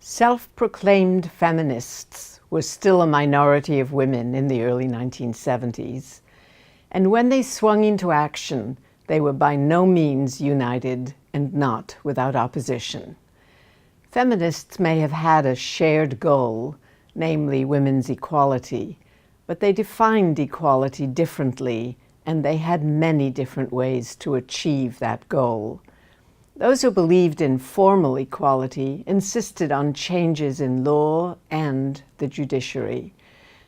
Self-proclaimed feminists were still a minority of women in the early 1970s, and when they swung into action, they were by no means united and not without opposition. Feminists may have had a shared goal, namely women's equality, but they defined equality differently, and they had many different ways to achieve that goal. Those who believed in formal equality insisted on changes in law and the judiciary.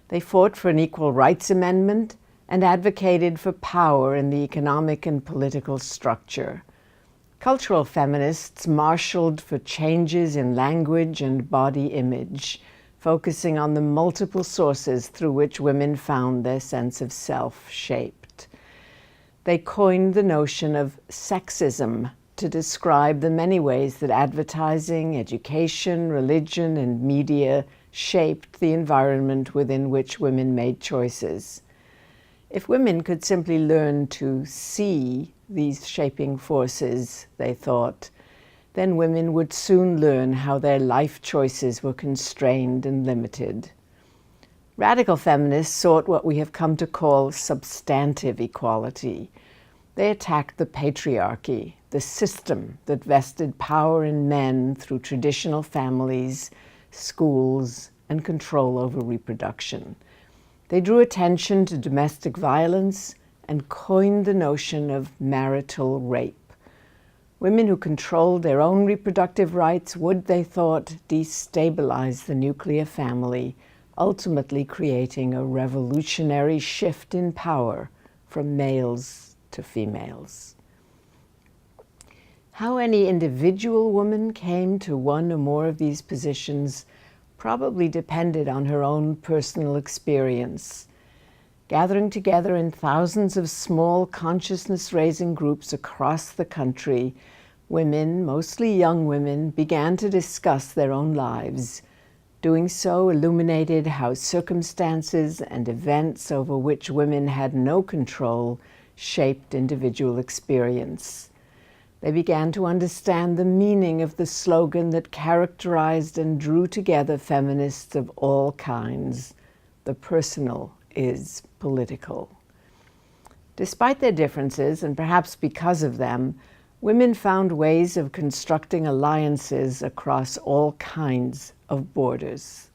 They fought for an equal rights amendment and advocated for power in the economic and political structure. Cultural feminists marshaled for changes in language and body image, focusing on the multiple sources through which women found their sense of self shaped. They coined the notion of sexism to describe the many ways that advertising, education, religion, and media shaped the environment within which women made choices. If women could simply learn to see these shaping forces, they thought, then women would soon learn how their life choices were constrained and limited. Radical feminists sought what we have come to call substantive equality. They attacked the patriarchy, the system that vested power in men through traditional families, schools, and control over reproduction. They drew attention to domestic violence and coined the notion of marital rape. Women who controlled their own reproductive rights would, they thought, destabilize the nuclear family, ultimately creating a revolutionary shift in power from males to females. How any individual woman came to one or more of these positions probably depended on her own personal experience. Gathering together in thousands of small consciousness-raising groups across the country, women, mostly young women, began to discuss their own lives. Doing so illuminated how circumstances and events over which women had no control shaped individual experience. They began to understand the meaning of the slogan that characterized and drew together feminists of all kinds: the personal is political. Despite their differences, and perhaps because of them, women found ways of constructing alliances across all kinds of borders.